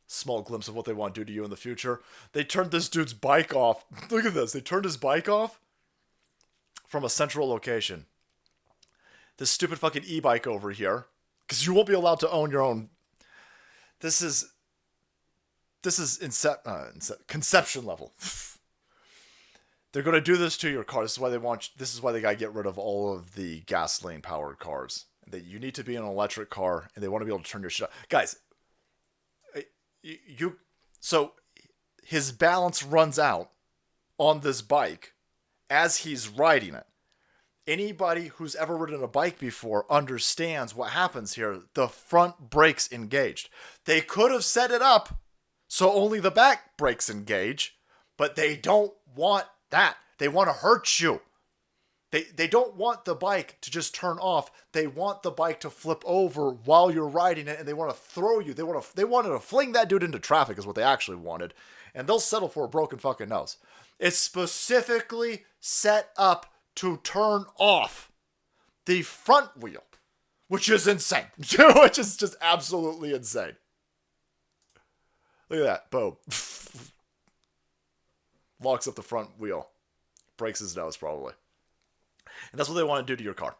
Small glimpse of what they want to do to you in the future. They turned this dude's bike off. Look at this. They turned his bike off from a central location. This stupid fucking e-bike over here, because you won't be allowed to own your own. This is conception level. They're going to do this to your car. This is why they want. This is why they got to get rid of all of the gasoline powered cars. That you need to be an electric car, and they want to be able to turn your shit on. Guys, you so his balance runs out on this bike as he's riding it. Anybody who's ever ridden a bike before understands what happens here. The front brakes engaged. They could have set it up so only the back brakes engage, but they don't want that. They want to hurt you. They don't want the bike to just turn off. They want the bike to flip over while you're riding it, and they want to throw you. They wanted to fling that dude into traffic is what they actually wanted, and they'll settle for a broken fucking nose. It's specifically set up to turn off the front wheel, which is insane. Which is just absolutely insane. Look at that. Boom. Locks up the front wheel. Breaks his nose, probably. And that's what they want to do to your car.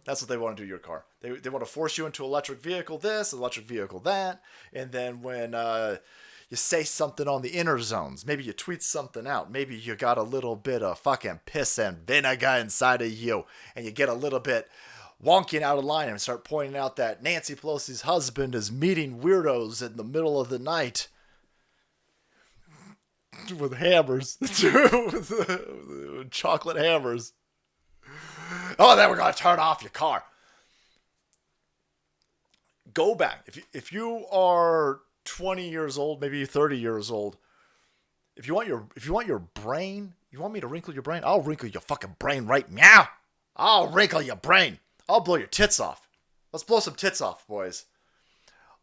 That's what they want to do to your car. They want to force you into electric vehicle this, electric vehicle that. And then when you say something on the inner zones, maybe you tweet something out, maybe you got a little bit of fucking piss and vinegar inside of you, and you get a little bit wonking out of line and start pointing out that Nancy Pelosi's husband is meeting weirdos in the middle of the night with hammers, with chocolate hammers. Oh, then we're going to turn off your car. Go back. If you are 20 years old, maybe 30 years old, if you want your brain, you want me to wrinkle your brain? I'll wrinkle your fucking brain right now. I'll wrinkle your brain. I'll blow your tits off. Let's blow some tits off, boys.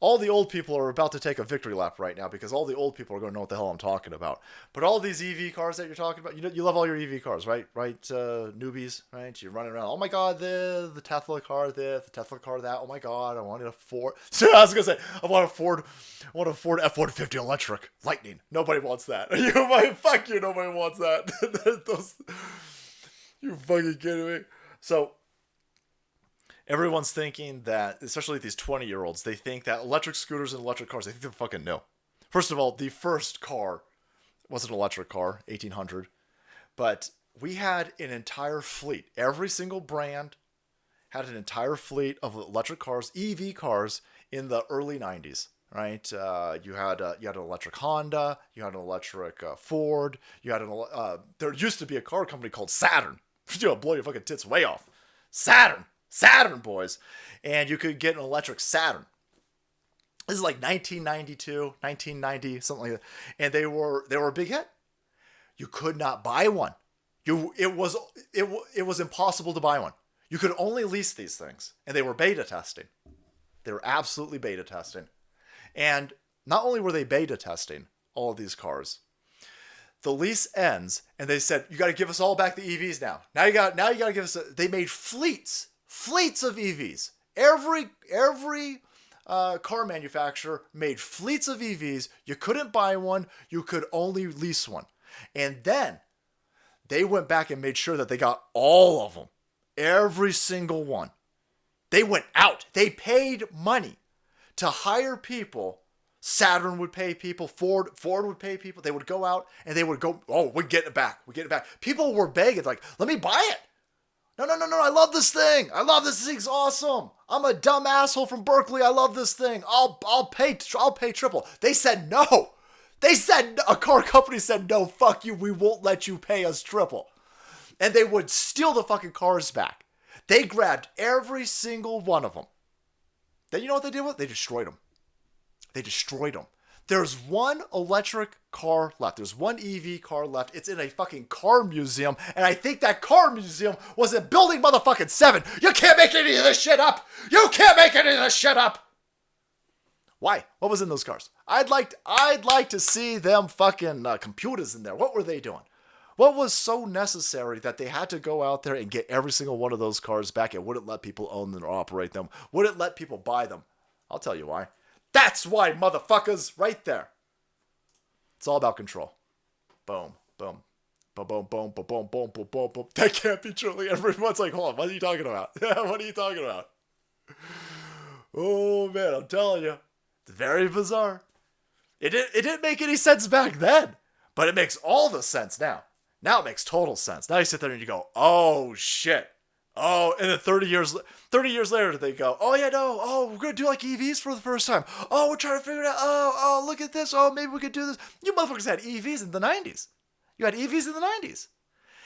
All the old people are about to take a victory lap right now because all the old people are going to know what the hell I'm talking about. But all these EV cars that you're talking about, you love all your EV cars, right? Right, newbies, right? You're running around. Oh my God, the Tesla car this, the Tesla car that. Oh my God, I wanted a Ford. So I was gonna say, I want a Ford F-150 electric Lightning. Nobody wants that. Fuck you. Nobody wants that. You fucking kidding me? So. Everyone's thinking that, especially these 20-year-olds, they think that electric scooters and electric cars, they think they're fucking new. First of all, the first car was an electric car, 1800. But we had an entire fleet. Every single brand had an entire fleet of electric cars, EV cars, in the early 90s. Right? You had an electric Honda. You had an electric Ford. You had there used to be a car company called Saturn. Blow your fucking tits way off. Saturn, boys. And you could get an electric Saturn. This is like 1992, 1990, something like that. And they were a big hit. You could not buy one. It was impossible to buy one. You could only lease these things. And they were beta testing. They were absolutely beta testing. And not only were they beta testing all of these cars, the lease ends and they said, you got to give us all back the EVs now. Now you got to give us, they made fleets of EVs. Every car manufacturer made fleets of EVs. You couldn't buy one. You could only lease one. And then they went back and made sure that they got all of them. Every single one. They went out. They paid money to hire people. Saturn would pay people. Ford would pay people. They would go out and they would go, oh, we're getting it back. People were begging, like, let me buy it. No, I love this thing. This thing's awesome. I'm a dumb asshole from Berkeley. I love this thing. I'll pay triple. They said no. A car company said, no, fuck you. We won't let you pay us triple. And they would steal the fucking cars back. They grabbed every single one of them. Then you know what they did with? They destroyed them. There's one electric car left. There's one EV car left. It's in a fucking car museum. And I think that car museum was in building motherfucking 7. You can't make any of this shit up. Why? What was in those cars? I'd like to see them fucking computers in there. What were they doing? What was so necessary that they had to go out there and get every single one of those cars back and wouldn't let people own them or operate them? Wouldn't let people buy them? I'll tell you why. That's why, motherfuckers, right there. It's all about control. Boom, boom. Boom, boom, boom, boom, boom, boom, boom, boom, boom. That can't be true. Everyone's like, hold on, what are you talking about? What are you talking about? Oh, man, I'm telling you. It's very bizarre. It didn't make any sense back then, but it makes all the sense now. Now it makes total sense. Now you sit there and you go, oh, shit. Oh, and then 30 years later, they go, oh, yeah, no, oh, we're going to do like EVs for the first time. Oh, we're trying to figure it out. Oh, look at this. Oh, maybe we could do this. You motherfuckers had EVs in the 90s. You had EVs in the 90s.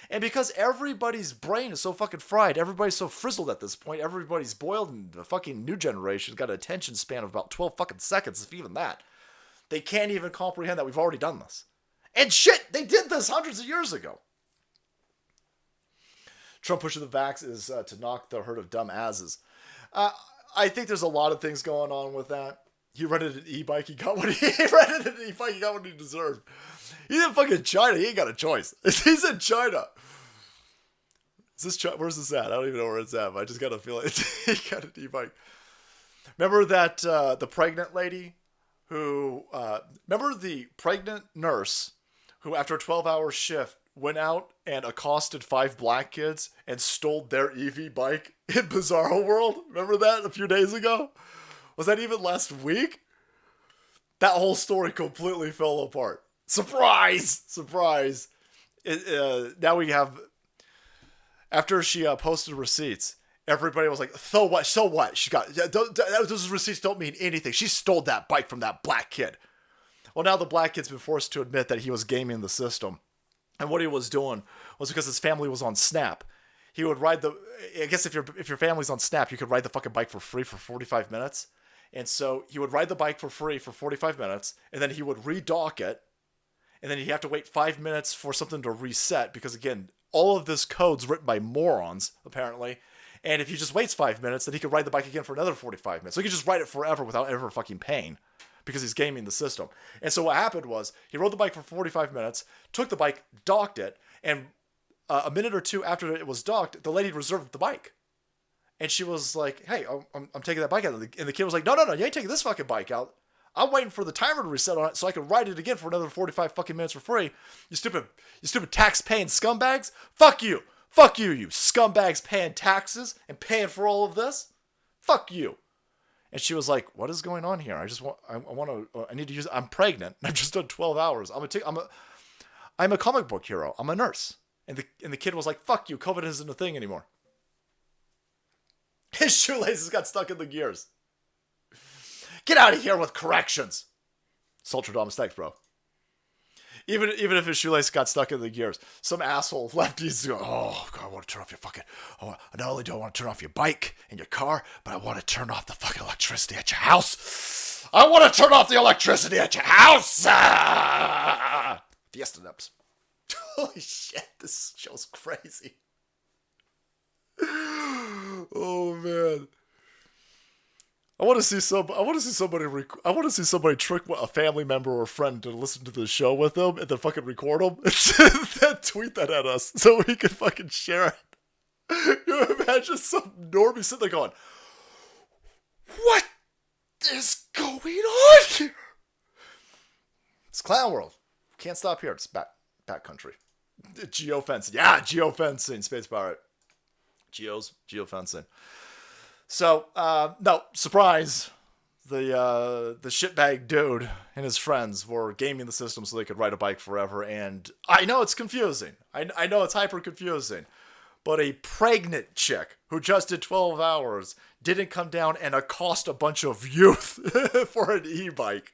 And because everybody's brain is so fucking fried, everybody's so frizzled at this point, everybody's boiled, and the fucking new generation's got an attention span of about 12 fucking seconds, if even that. They can't even comprehend that we've already done this. And shit, they did this hundreds of years ago. Trump pushing the vax is to knock the herd of dumb asses. I think there's a lot of things going on with that. He rented an e-bike. He got what he got what he deserved. He's in fucking China. He ain't got a choice. He's in China. Is this China? Where's this at? I don't even know where it's at. But I just got a feeling he got an e-bike. Remember that the pregnant lady who? Remember the pregnant nurse who, after a 12-hour shift, went out and accosted 5 black kids and stole their EV bike in Bizarro World? Remember that a few days ago? Was that even last week? That whole story completely fell apart. Surprise! Surprise. Now we have... After she posted receipts, everybody was like, so what? So what? She got... Those receipts don't mean anything. She stole that bike from that black kid. Well, now the black kid's been forced to admit that he was gaming the system. And what he was doing was because his family was on Snap. He would ride the... I guess if your family's on Snap, you could ride the fucking bike for free for 45 minutes. And so he would ride the bike for free for 45 minutes, and then he would redock it, and then he'd have to wait 5 minutes for something to reset, because again, all of this code's written by morons, apparently. And if he just waits 5 minutes, then he could ride the bike again for another 45 minutes. So he could just ride it forever without ever fucking paying, because he's gaming the system. And so what happened was, he rode the bike for 45 minutes, took the bike, docked it, and a minute or two after it was docked, the lady reserved the bike. And she was like, hey, I'm taking that bike out. And the kid was like, no, you ain't taking this fucking bike out. I'm waiting for the timer to reset on it so I can ride it again for another 45 fucking minutes for free. You stupid tax-paying scumbags. Fuck you, you scumbags paying taxes and paying for all of this. Fuck you. And she was like, what is going on here? I need to use it. I'm pregnant. I've just done 12 hours. I'm a comic book hero. I'm a nurse. And the kid was like, fuck you. COVID isn't a thing anymore. His shoelaces got stuck in the gears. Get out of here with corrections. Sultra thanks, bro. Even if his shoelace got stuck in the gears, some asshole lefties go, oh, God, I want to turn off your fucking... Oh, not only do I want to turn off your bike and your car, but I want to turn off the fucking electricity at your house. I want to turn off the electricity at your house. Fiesta nips. Holy shit, this show's crazy. Oh man, I want to see somebody trick a family member or a friend to listen to the show with them and then fucking record them and then tweet that at us so we can fucking share it. You imagine some normie sitting there going, "What is going on here?" It's Clown World. Can't stop here. It's back country. Geofencing. Yeah, geofencing. Space Pirate. Geofencing. So, no, surprise. The shitbag dude and his friends were gaming the system so they could ride a bike forever. And I know it's confusing. I know it's hyper confusing. But a pregnant chick who just did 12 hours didn't come down and accost a bunch of youth for an e-bike.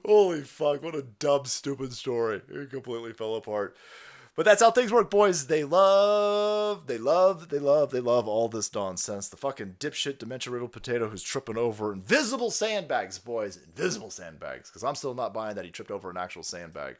Holy fuck, what a dumb, stupid story. It completely fell apart. But that's how things work, boys. They love all this nonsense. The fucking dipshit, dementia-riddled potato who's tripping over invisible sandbags, boys. Invisible sandbags. Because I'm still not buying that he tripped over an actual sandbag.